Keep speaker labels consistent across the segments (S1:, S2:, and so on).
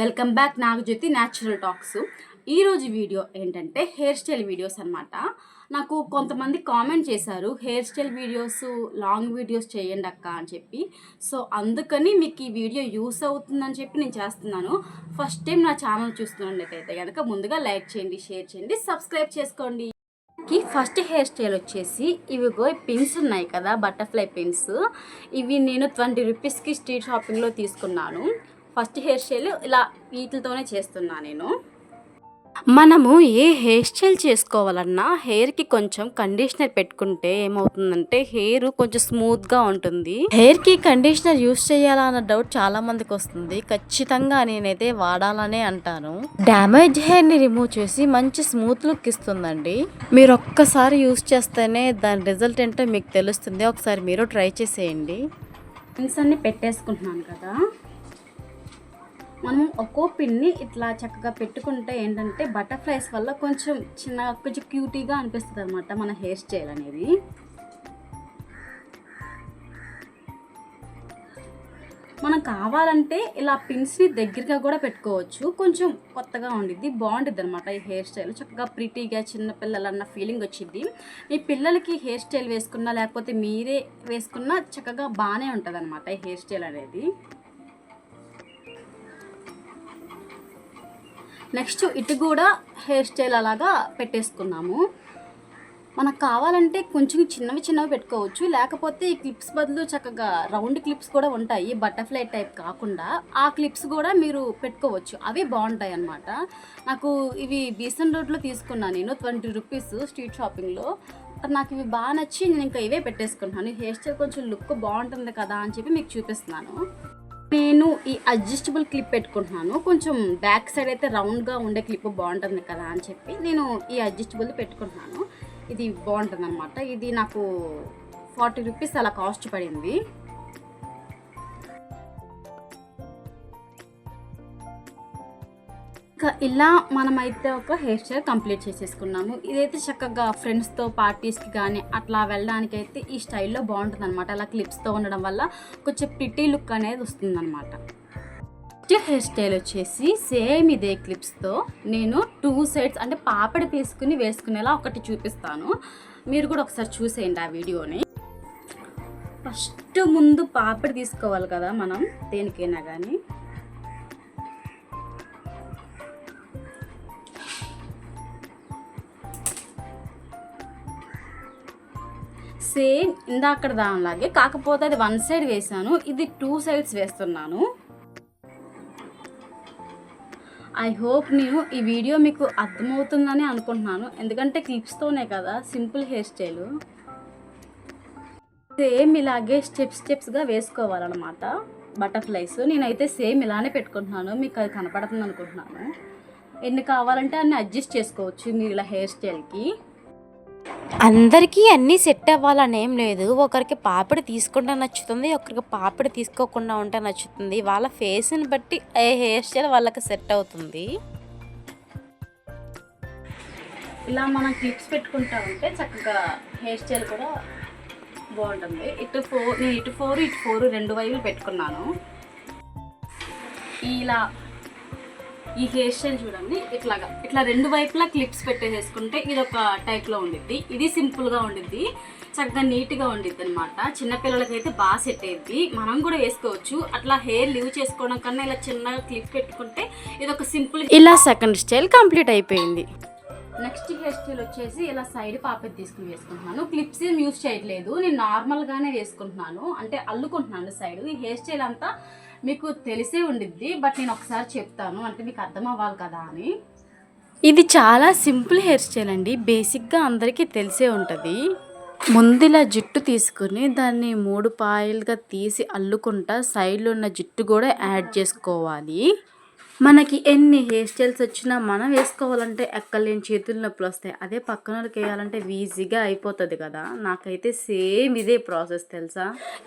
S1: Welcome back Nagajyothi natural talks. ఈరోజు video ఏంటంటే hair style videos అనమాట. నాకు కొంతమంది కామెంట్ చేశారు, hair style videos long videos చేయండి అక్క అని చెప్పి. సో అందుకని మీకు ఈ వీడియో యూస్ అవుతుందని చెప్పి నేను చేస్తున్నాను. ఫస్ట్ టైం నా ఛానల్ చూస్తున్నట్టయితే కనుక ముందుగా లైక్ చేయండి, షేర్ చేయండి, సబ్స్క్రైబ్ చేసుకోండి. ఫస్ట్ హెయిర్ స్టైల్ వచ్చేసి ఇవిగో పిన్స్ ఉన్నాయి కదా, బటర్ఫ్లై పిన్స్. ఇవి నేను 20 రూపీస్కి స్ట్రీట్ షాపింగ్లో తీసుకున్నాను. ఫస్ట్ హెయిర్ స్టైల్ ఇలా వీటితోనే చేస్తున్నా నేను. మనము ఏ హెయిర్ స్టైల్ చేసుకోవాలన్నా హెయిర్కి కొంచెం కండిషనర్ పెట్టుకుంటే ఏమవుతుందంటే హెయిర్ కొంచెం స్మూత్గా ఉంటుంది. హెయిర్కి కండిషనర్ యూస్ చేయాలా అన్న డౌట్ చాలా మందికి వస్తుంది. ఖచ్చితంగా నేనైతే వాడాలనే అంటాను. డ్యామేజ్ హెయిర్ని రిమూవ్ చేసి మంచి స్మూత్ లుక్ ఇస్తుందండి. మీరు ఒక్కసారి యూస్ చేస్తేనే దాని రిజల్ట్ ఏంటో మీకు తెలుస్తుంది. ఒకసారి మీరు ట్రై చేసేయండి. పిన్స్ అన్ని పెట్టేసుకుంటున్నాను కదా, మనం ఒక్కో పిన్ని ఇట్లా చక్కగా పెట్టుకుంటే ఏంటంటే బటర్ఫ్లైస్ వల్ల కొంచెం క్యూటీగా అనిపిస్తుంది అనమాట మన హెయిర్ స్టైల్ అనేది. మనం కావాలంటే ఇలా పిన్స్ని దగ్గరగా కూడా పెట్టుకోవచ్చు. కొంచెం కొత్తగా ఉండిద్ది, బాగుంటుంది అనమాట ఈ హెయిర్ స్టైల్. చక్కగా ప్రిటీగా చిన్నపిల్లలన్న ఫీలింగ్ వచ్చింది. మీ పిల్లలకి హెయిర్ స్టైల్ వేసుకున్నా లేకపోతే మీరే వేసుకున్నా చక్కగా బాగానే ఉంటుంది అనమాట ఈ హెయిర్ స్టైల్ అనేది. నెక్స్ట్ ఇటు కూడా హెయిర్ స్టైల్ అలాగా పెట్టేసుకున్నాము. మనకు కావాలంటే కొంచెం చిన్నవి పెట్టుకోవచ్చు, లేకపోతే ఈ క్లిప్స్ బదులు చక్కగా రౌండ్ క్లిప్స్ కూడా ఉంటాయి, బటర్ఫ్లై టైప్ కాకుండా. ఆ క్లిప్స్ కూడా మీరు పెట్టుకోవచ్చు, అవి బాగుంటాయి అన్నమాట. నాకు ఇవి బీసన్ రోడ్లో తీసుకున్నాను నేను, 20 రూపీస్ స్ట్రీట్ షాపింగ్లో. నాకు ఇవి బాగా నచ్చి నేను ఇంకా ఇవే పెట్టేసుకున్నాను. ఈ హెయిర్ స్టైల్ కొంచెం లుక్ బాగుంటుంది కదా అని చెప్పి మీకు చూపిస్తున్నాను. నేను ఈ అడ్జస్టబుల్ క్లిప్ పెట్టుకుంటున్నాను. కొంచెం బ్యాక్ సైడ్ అయితే రౌండ్గా ఉండే క్లిప్ బాగుంటుంది కదా అని చెప్పి నేను ఈ అడ్జస్టబుల్ పెట్టుకుంటున్నాను. ఇది బాగుంటుంది అనమాట. ఇది నాకు 40 రూపీస్ అలా కాస్ట్ పడింది. ఇలా మనమైతే ఒక హెయిర్ స్టైల్ కంప్లీట్ చేసేసుకున్నాము. ఇదైతే చక్కగా ఫ్రెండ్స్తో పార్టీస్కి కానీ అట్లా వెళ్ళడానికి అయితే ఈ స్టైల్లో బాగుంటుంది అనమాట. అలా క్లిప్స్తో ఉండడం వల్ల కొంచెం ప్రిటీ లుక్ అనేది వస్తుంది అనమాట. నెక్స్ట్ హెయిర్ స్టైల్ వచ్చేసి సేమ్ ఇదే క్లిప్స్తో నేను 2 సైడ్స్ అంటే పాపడి తీసుకుని వేసుకునేలా ఒకటి చూపిస్తాను. మీరు కూడా ఒకసారి చూసేయండి ఆ వీడియోని. ఫస్ట్ ముందు పాపడి తీసుకోవాలి కదా మనం దేనికైనా కానీ. సేమ్ ఇందాక దానిలాగే, కాకపోతే అది 1 సైడ్ వేసాను, ఇది 2 సైడ్స్ వేస్తున్నాను. ఐ హోప్ నేను ఈ వీడియో మీకు అర్థమవుతుందని అనుకుంటున్నాను, ఎందుకంటే క్లిప్స్తోనే కదా సింపుల్ హెయిర్ స్టైల్. సేమ్ ఇలాగే స్టెప్స్గా వేసుకోవాలన్నమాట బటర్ఫ్లైస్. నేనైతే సేమ్ ఇలానే పెట్టుకుంటున్నాను, మీకు అది కనపడుతుంది అనుకుంటున్నాను. ఎన్ని కావాలంటే అన్ని అడ్జస్ట్ చేసుకోవచ్చు మీరు ఇలా హెయిర్ స్టైల్కి. అందరికీ అన్నీ సెట్ అవ్వాలని ఏం లేదు. ఒకరికి పాపిడి తీసుకుంటే నచ్చుతుంది, ఒకరికి పాపిడి తీసుకోకుండా ఉంటే నచ్చుతుంది. వాళ్ళ ఫేస్ని బట్టి ఏ హెయిర్ స్టైల్ వాళ్ళకి సెట్ అవుతుంది. ఇలా మనం క్లిప్స్ పెట్టుకుంటా ఉంటే చక్కగా హెయిర్ స్టైల్ కూడా బాగుంటుంది. నేను ఇటు 4 2 వైపులు పెట్టుకున్నాను. ఇలా ఈ హెయిర్ స్టైల్ చూడండి, ఇట్లా 2 వైపులా క్లిప్స్ పెట్టేసేసుకుంటే ఇది ఒక టైప్లో ఉండిద్ది. ఇది సింపుల్గా ఉండిద్ది, చక్కగా నీట్గా ఉండిద్ది అనమాట. చిన్నపిల్లలకైతే బాగా సెట్ అయ్యిద్ది, మనం కూడా వేసుకోవచ్చు. అట్లా హెయిర్ లీవ్ చేసుకోవడం కన్నా ఇలా చిన్నగా క్లిప్ పెట్టుకుంటే ఇది ఒక సింపుల్. ఇలా సెకండ్ స్టైల్ కంప్లీట్ అయిపోయింది. నెక్స్ట్ హెయిర్ స్టైల్ వచ్చేసి ఇలా సైడ్ పాపెట్ తీసుకుని వేసుకుంటున్నాను. క్లిప్స్ ఏం యూజ్ చేయట్లేదు, నేను నార్మల్గానే వేసుకుంటున్నాను, అంటే అల్లుకుంటున్నాను సైడ్. ఈ హెయిర్ స్టైల్ అంతా మీకు తెలిసే ఉండిద్ది, బట్ నేను ఒకసారి చెప్తాను అంటే మీకు అర్థం అవ్వాలి కదా అని. ఇది చాలా సింపుల్ హెయిర్ స్టైల్ అండి, బేసిక్గా అందరికీ తెలిసే ఉంటుంది. ముందులా జుట్టు తీసుకుని దాన్ని 3 పాయలుగా తీసి అల్లుకుంటా సైడ్లో ఉన్న జుట్టు కూడా యాడ్ చేసుకోవాలి. మనకి ఎన్ని హెయిర్ స్టైల్స్ వచ్చినా మనం వేసుకోవాలంటే ఎక్కలేని చేతుల నొప్పులు వస్తాయి. అదే పక్కన వాళ్ళకి వేయాలంటే ఈజీగా అయిపోతుంది కదా. నాకైతే సేమ్ ఇదే ప్రాసెస్ తెలుసా.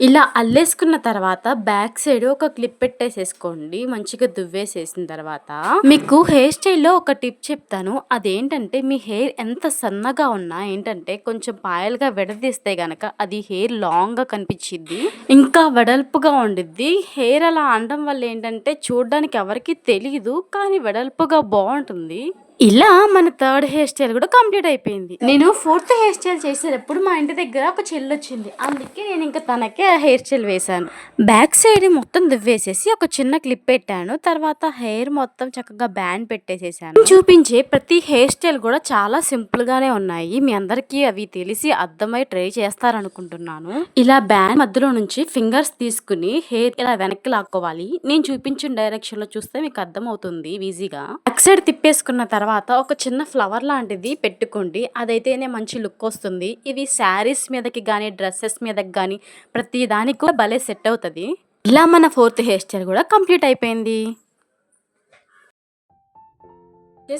S1: ఇలా అల్లేసుకున్న తర్వాత బ్యాక్ సైడ్ ఒక క్లిప్ పెట్టేసేసుకోండి, మంచిగా దువ్వేసేసిన తర్వాత. మీకు హెయిర్ స్టైల్లో ఒక టిప్ చెప్తాను, అదేంటంటే మీ హెయిర్ ఎంత సన్నగా ఉన్నా ఏంటంటే కొంచెం పాయలుగా విడదీస్తే గనక అది హెయిర్ లాంగ్గా కనిపించిద్ది, ఇంకా వెడల్పుగా ఉండిద్ది. హెయిర్ అలా అనడం వల్ల ఏంటంటే చూడడానికి ఎవరికి తెలీదు, కానీ వెడల్పుగా బాగుంటుంది. ఇలా మన థర్డ్ హెయిర్ స్టైల్ కూడా కంప్లీట్ అయిపోయింది. నేను ఫోర్త్ హెయిర్ స్టైల్ చేసేటప్పుడు మా ఇంటి దగ్గర ఒక చెల్లి వచ్చింది, అందుకే నేను ఇంకా తనకే ఆ హెయిర్ స్టైల్ వేశాను. బ్యాక్ సైడ్ మొత్తం దువ్వేసేసి ఒక చిన్న క్లిప్ పెట్టాను. తర్వాత హెయిర్ మొత్తం చక్కగా బ్యాండ్ పెట్టేసేసాను. చూపించే ప్రతి హెయిర్ స్టైల్ కూడా చాలా సింపుల్ గానే ఉన్నాయి. మీ అందరికీ అవి తెలిసి అర్థమై ట్రై చేస్తారనుకుంటున్నాను. ఇలా బ్యాండ్ మధ్యలో నుంచి ఫింగర్స్ తీసుకుని హెయిర్ ఇలా వెనక్కి లాక్కోవాలి. నేను చూపించిన డైరెక్షన్ లో చూస్తే మీకు అర్థమవుతుంది ఈజీగా. బ్యాక్ సైడ్ తిప్పేసుకున్న తర్వాత ఒక చిన్న ఫ్లవర్ లాంటిది పెట్టుకోండి, అదైతేనే మంచి లుక్ వస్తుంది. ఇవి శారీస్ మీదకి కానీ డ్రెస్సెస్ మీదకి కానీ ప్రతి దానికి కూడా భలే సెట్ అవుతుంది. ఇలా మన ఫోర్త్ హెయిర్ స్టైల్ కూడా కంప్లీట్ అయిపోయింది.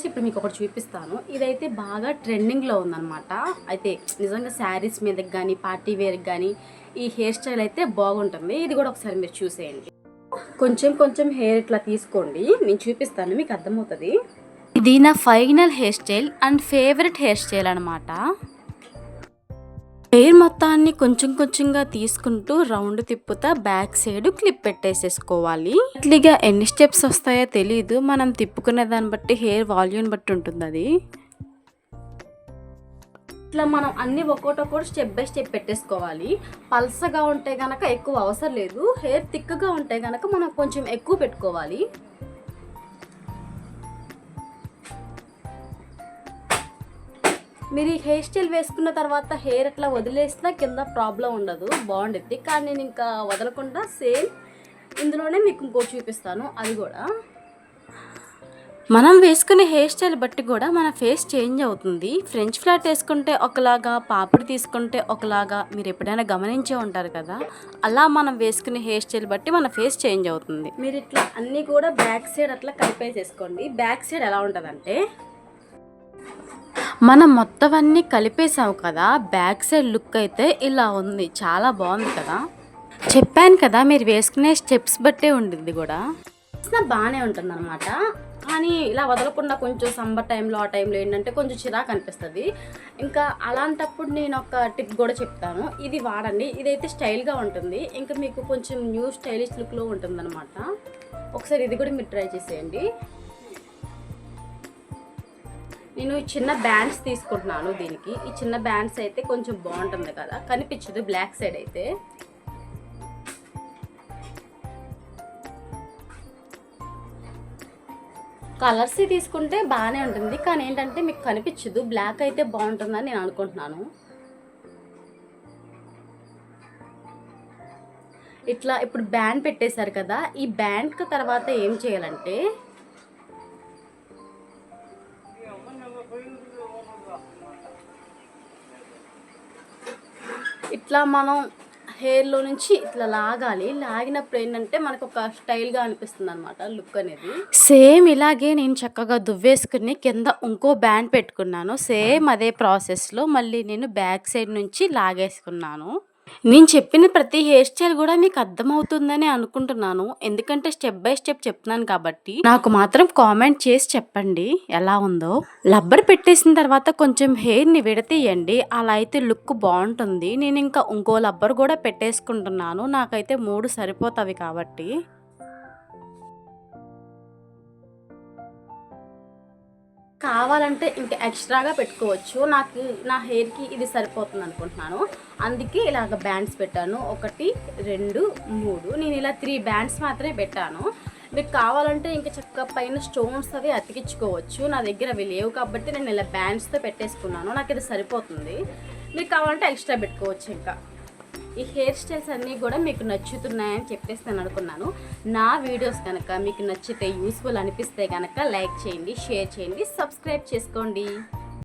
S1: ఇప్పుడు మీకు ఒకటి చూపిస్తాను. ఇదైతే బాగా ట్రెండింగ్లో ఉందన్నమాట. అయితే నిజంగా శారీస్ మీదకి కానీ పార్టీ వేర్కి కానీ ఈ హెయిర్ స్టైల్ అయితే బాగుంటుంది. ఇది కూడా ఒకసారి మీరు చూసేయండి. కొంచెం కొంచెం హెయిర్ ఇట్లా తీసుకోండి, నేను చూపిస్తాను, మీకు అర్థమవుతుంది. ఇది నా final hair style and favourite hair style అనమాట. హెయిర్ మొత్తాన్ని కొంచెం కొంచెంగా తీసుకుంటూ రౌండ్ తిప్పుతా బ్యాక్ సైడ్ క్లిప్ పెట్టేసేసుకోవాలి. ఇట్లీగా ఎన్ని స్టెప్స్ వస్తాయో తెలీదు, మనం తిప్పుకునే దాన్ని బట్టి హెయిర్ వాల్యూమ్ బట్టి ఉంటుంది అది. ఇట్లా మనం అన్ని ఒక్కొక్కటి స్టెప్ బై స్టెప్ పెట్టేసుకోవాలి. పల్సగా ఉంటే గనక ఎక్కువ అవసరం లేదు, హెయిర్ థిక్గా ఉంటే గనక మనం కొంచెం ఎక్కువ పెట్టుకోవాలి. మీరు ఈ హెయిర్ స్టైల్ వేసుకున్న తర్వాత హెయిర్ అట్లా వదిలేసినా కింద ప్రాబ్లం ఉండదు, బాగుంటుంది. కానీ నేను ఇంకా వదలకుండా సేమ్ ఇందులోనే మీకు ఇంకోటి చూపిస్తాను. అది కూడా మనం వేసుకునే హెయిర్ స్టైల్ బట్టి కూడా మన ఫేస్ చేంజ్ అవుతుంది. ఫ్రెంచ్ ఫ్లాట్ వేసుకుంటే ఒకలాగా, పాపిడి తీసుకుంటే ఒకలాగా మీరు ఎప్పుడైనా గమనించే ఉంటారు కదా. అలా మనం వేసుకునే హెయిర్ స్టైల్ బట్టి మన ఫేస్ చేంజ్ అవుతుంది. మీరు ఇట్లా అన్నీ కూడా బ్యాక్ సైడ్ అట్లా కలిపేసేసుకోండి. బ్యాక్ సైడ్ ఎలా ఉంటుందంటే మనం మొత్తం అన్నీ కలిపేసాము కదా, బ్యాక్ సైడ్ లుక్ అయితే ఇలా ఉంది. చాలా బాగుంది కదా. చెప్పాను కదా మీరు వేసుకునే స్టెప్స్ బట్టే ఉండింది కూడా. బాగానే ఉంటుంది అనమాట. కానీ ఇలా వదలకుండా కొంచెం సమ్మర్ టైంలో ఆ టైంలో ఏంటంటే కొంచెం చిరాకు అనిపిస్తుంది. ఇంకా అలాంటప్పుడు నేను ఒక టిప్ కూడా చెప్తాను, ఇది వాడండి. ఇదైతే స్టైల్గా ఉంటుంది, ఇంకా మీకు కొంచెం న్యూ స్టైలిష్ లుక్లో ఉంటుంది అనమాట. ఒకసారి ఇది కూడా మీరు ట్రై చేసేయండి. నేను చిన్న బ్యాండ్స్ తీసుకుంటున్నాను దీనికి. ఈ చిన్న బ్యాండ్స్ అయితే కొంచెం బాగుంటుంది కదా, కనిపించదు బ్లాక్ సైడ్ అయితే. కలర్స్ తీసుకుంటే బాగానే ఉంటుంది, కానీ ఏంటంటే మీకు కనిపించదు. బ్లాక్ అయితే బాగుంటుందని నేను అనుకుంటున్నాను. ఇట్లా ఇప్పుడు బ్యాండ్ పెట్టేశారు కదా, ఈ బ్యాండ్కి తర్వాత ఏం చేయాలంటే ఇట్లా మనం హెయిర్లో నుంచి ఇట్లా లాగాలి. లాగినప్పుడు ఏంటంటే మనకు ఒక స్టైల్గా అనిపిస్తుంది అనమాట లుక్ అనేది. సేమ్ ఇలాగే నేను చక్కగా దువ్వేసుకుని కింద ఇంకో బ్యాండ్ పెట్టుకున్నాను. సేమ్ అదే ప్రాసెస్లో మళ్ళీ నేను బ్యాక్ సైడ్ నుంచి లాగేసుకున్నాను. నేను చెప్పిన ప్రతి హెయిర్ స్టైల్ కూడా మీకు అర్థమవుతుందని అనుకుంటున్నాను, ఎందుకంటే స్టెప్ బై స్టెప్ చెప్తున్నాను కాబట్టి. నాకు మాత్రం కామెంట్ చేసి చెప్పండి ఎలా ఉందో. రబ్బర్ పెట్టేసిన తర్వాత కొంచెం హెయిర్ని విడతీయండి, అలా అయితే లుక్ బాగుంటుంది. నేను ఇంకా ఇంకో రబ్బర్ కూడా పెట్టేసుకుంటున్నాను, నాకైతే 3 సరిపోతాయి కాబట్టి. కావాలంటే ఇంకా ఎక్స్ట్రాగా పెట్టుకోవచ్చు. నాకు నా హెయిర్కి ఇది సరిపోతుంది అనుకుంటున్నాను, అందుకే ఇలాగ బ్యాండ్స్ పెట్టాను. 1 2 3 నేను ఇలా 3 బ్యాండ్స్ మాత్రమే పెట్టాను. మీకు కావాలంటే ఇంకా చక్కగా పైన స్టోన్స్ అవి అతికించుకోవచ్చు. నా దగ్గర అవి లేవు కాబట్టి నేను ఇలా బ్యాండ్స్తో పెట్టేసుకున్నాను, నాకు ఇది సరిపోతుంది. మీకు కావాలంటే ఎక్స్ట్రా పెట్టుకోవచ్చు. ఇంకా ఈ హెయిర్ స్టైల్స్ అన్నీ కూడా మీకు నచ్చుతున్నాయని చెప్పేసి నేను అనుకున్నాను. నా వీడియోస్ కనుక మీకు నచ్చితే, యూస్ఫుల్ అనిపిస్తే కనుక లైక్ చేయండి, షేర్ చేయండి, సబ్స్క్రైబ్ చేసుకోండి.